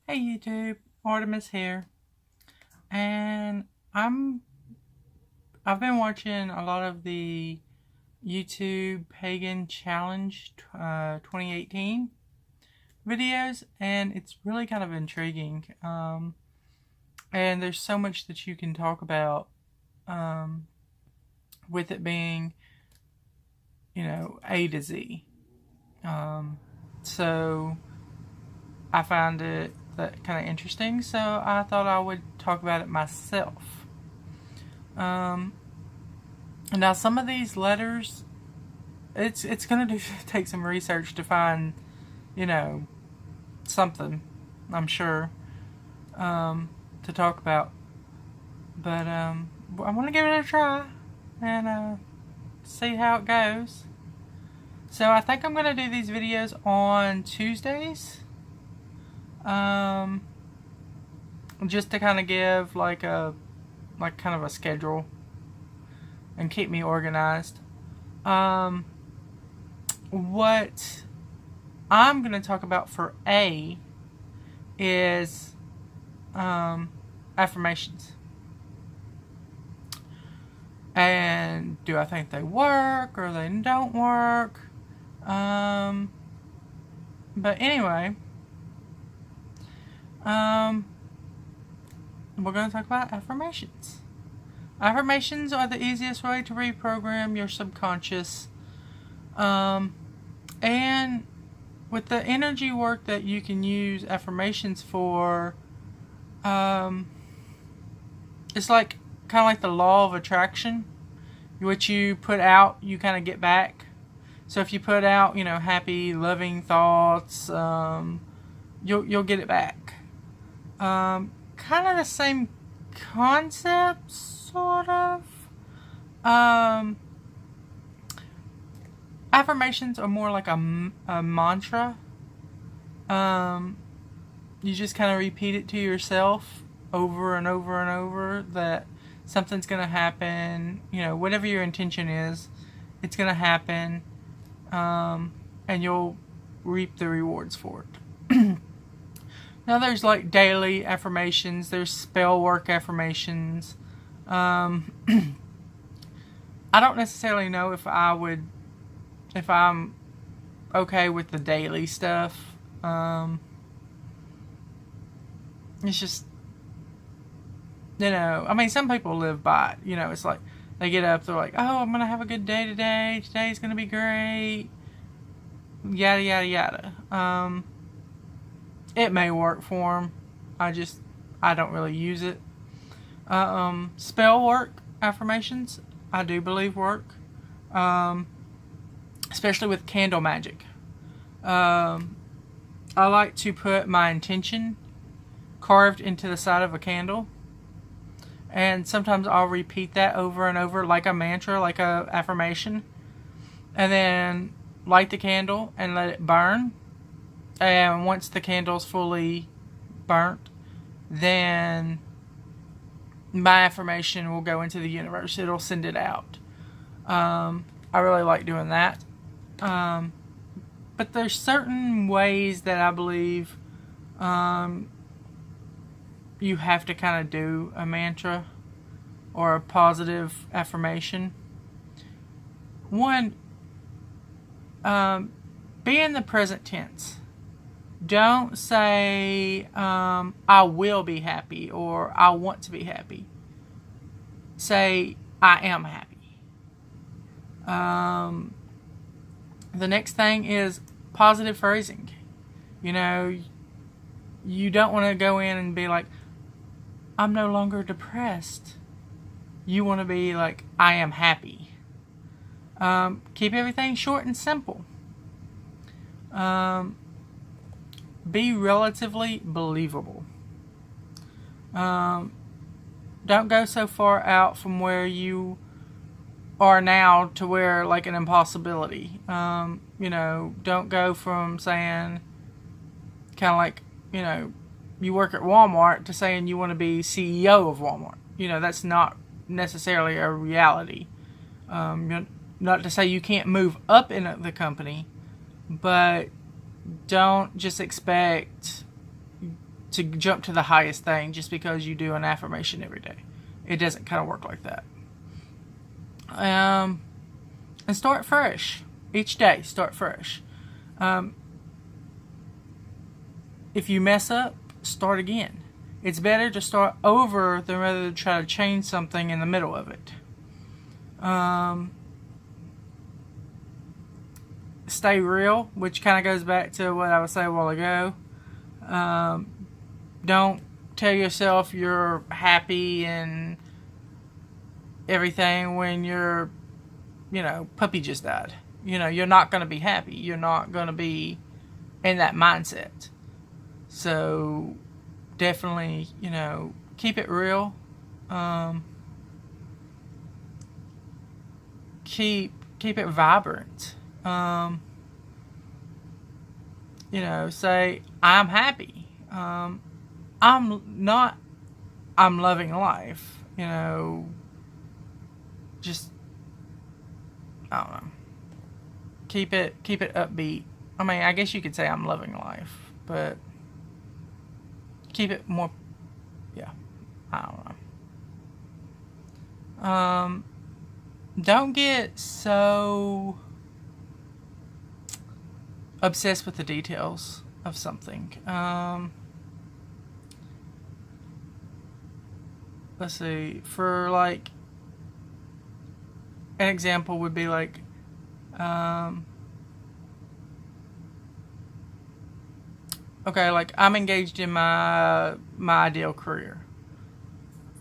Hey YouTube, Artemis here, and I've been watching a lot of the YouTube Pagan Challenge 2018 videos, and it's really kind of intriguing. And there's so much that you can talk about with it being, A to Z. So I found it kind of interesting, so I thought I would talk about it myself. Now some of these letters, it's gonna take some research to find, something, I'm sure, to talk about. But I want to give it a try and see how it goes. So I think I'm gonna do these videos on Tuesdays. Just to kind of give like kind of a schedule and keep me organized. What I'm going to talk about for A is affirmations. And do I think they work or they don't work? But anyway, we're going to talk about affirmations. Affirmations are the easiest way to reprogram your subconscious. And with the energy work that you can use affirmations for, it's like kind of like the law of attraction. What you put out, you kind of get back. So if you put out, happy, loving thoughts, you'll get it back. Kind of the same concept, sort of. Affirmations are more like a mantra. You just kind of repeat it to yourself over and over and over that something's going to happen. Whatever your intention is, it's going to happen. And you'll reap the rewards for it. Now there's like daily affirmations, there's spell work affirmations. I don't necessarily know if I'm okay with the daily stuff. It's just, some people live by it. It's like they get up, they're like, oh, I'm going to have a good day today. Today's going to be great. Yada, yada, yada. It may work for them. I don't really use it. Spell work affirmations, I do believe work. Especially with candle magic. I like to put my intention carved into the side of a candle. And sometimes I'll repeat that over and over like a mantra, like a affirmation. And then light the candle and let it burn. And once the candle's fully burnt, then my affirmation will go into the universe. It'll send it out. I really like doing that. But there's certain ways that I believe you have to kind of do a mantra or a positive affirmation. One, be in the present tense. Don't say, I will be happy or I want to be happy. Say, I am happy. The next thing is positive phrasing. You don't want to go in and be like, I'm no longer depressed. You want to be like, I am happy. Keep everything short and simple. Be relatively believable. Don't go so far out from where you are now to where like an impossibility. Don't go from saying kind of like, you work at Walmart to saying you want to be CEO of Walmart. That's not necessarily a reality. Not to say you can't move up in the company, but don't just expect to jump to the highest thing just because you do an affirmation every day. It doesn't kind of work like that. And start fresh. Each day, start fresh. If you mess up, start again. It's better to start over than rather than try to change something in the middle of it. Stay real, which kind of goes back to what I was saying a while ago. Don't tell yourself you're happy and everything when your, puppy just died. You're not going to be happy. You're not going to be in that mindset. So definitely, keep it real. Keep it vibrant. Say, I'm happy. I'm loving life. Just, I don't know. Keep it upbeat. I mean, I guess you could say I'm loving life, but keep it more, I don't know. Don't get so obsessed with the details of something. Let's see, for like, an example would be like, okay, like I'm engaged in my ideal career.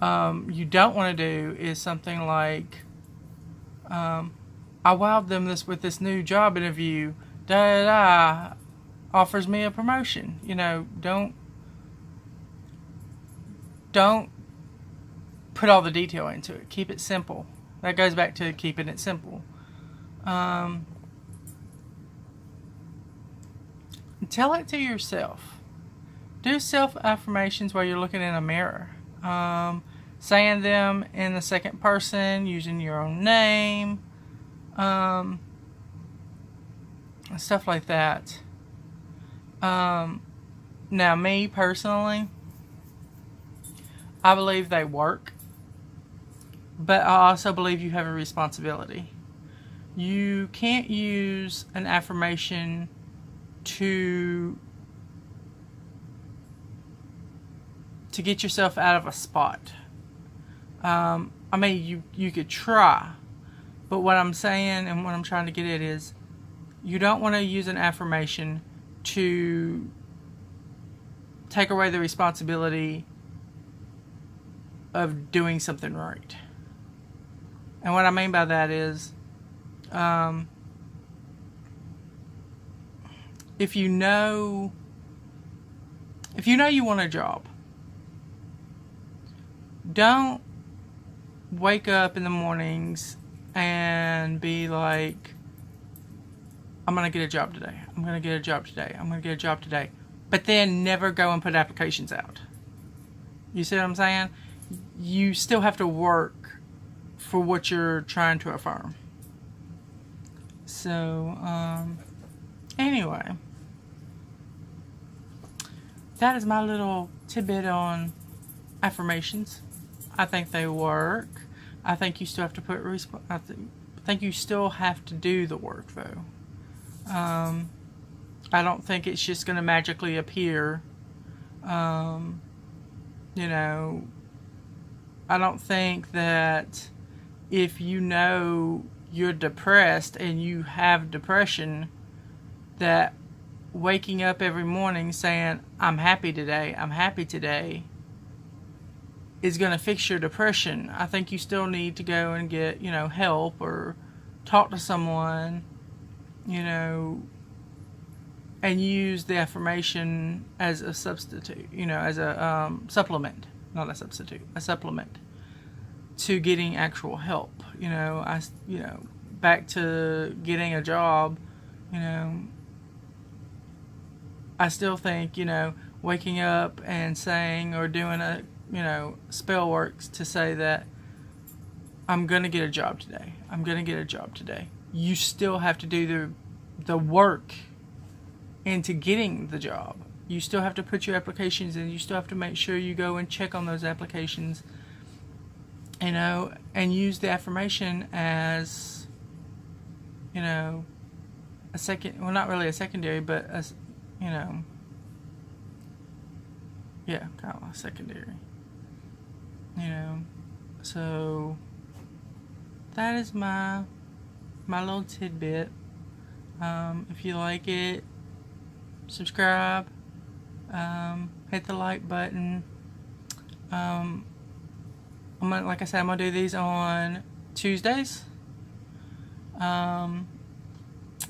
You don't want to do is something like, I wowed them with this new job interview. Offers me a promotion. Don't put all the detail into it. Keep it simple. That goes back to keeping it simple. Tell it to yourself. Do self-affirmations while you're looking in a mirror. Saying them in the second person, using your own name, stuff like that. Now, me personally, I believe they work, but I also believe you have a responsibility. You can't use an affirmation to get yourself out of a spot. I mean, you could try, but what I'm saying and what I'm trying to get at is you don't want to use an affirmation to take away the responsibility of doing something right. And what I mean by that is, if you know you want a job, don't wake up in the mornings and be like, I'm going to get a job today. I'm going to get a job today. I'm going to get a job today. But then never go and put applications out. You see what I'm saying? You still have to work for what you're trying to affirm. So, anyway. That is my little tidbit on affirmations. I think they work. I think you still have to put I think you still have to do the work though. I don't think it's just going to magically appear. I don't think that if you're depressed and you have depression, that waking up every morning saying, I'm happy today, is going to fix your depression. I think you still need to go and get, help or talk to someone, and use the affirmation as a substitute, as a supplement, not a substitute, a supplement to getting actual help. Back to getting a job, I still think, waking up and saying or doing a, spell works to say that I'm going to get a job today. I'm going to get a job today. You still have to do the work into getting the job. you still have to put your applications in. You still have to make sure you go and check on those applications, you know, and use the affirmation as, you know, a second, well, not really a secondary, but as, you know, yeah, kind of a secondary, you know. So that is my little tidbit. If you like it, subscribe, hit the like button. Like I said, I'm gonna do these on Tuesdays, and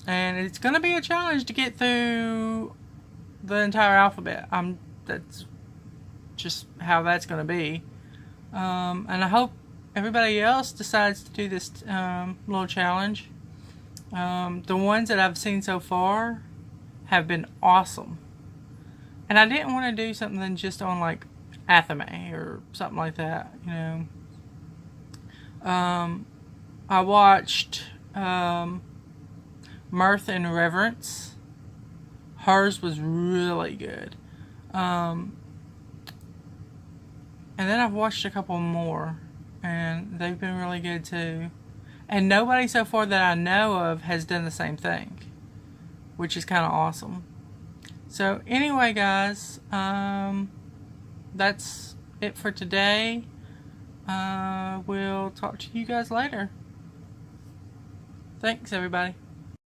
it's gonna be a challenge to get through the entire alphabet. That's just how that's gonna be, and I hope everybody else decides to do this little challenge. The ones that I've seen so far have been awesome, and I didn't want to do something just on like Athame or something like that, you know. I watched Mirth and Reverence. Hers was really good. And then I've watched a couple more, and they've been really good too. And nobody so far that I know of has done the same thing, which is kind of awesome. So anyway, guys, that's it for today. We'll talk to you guys later. Thanks, everybody.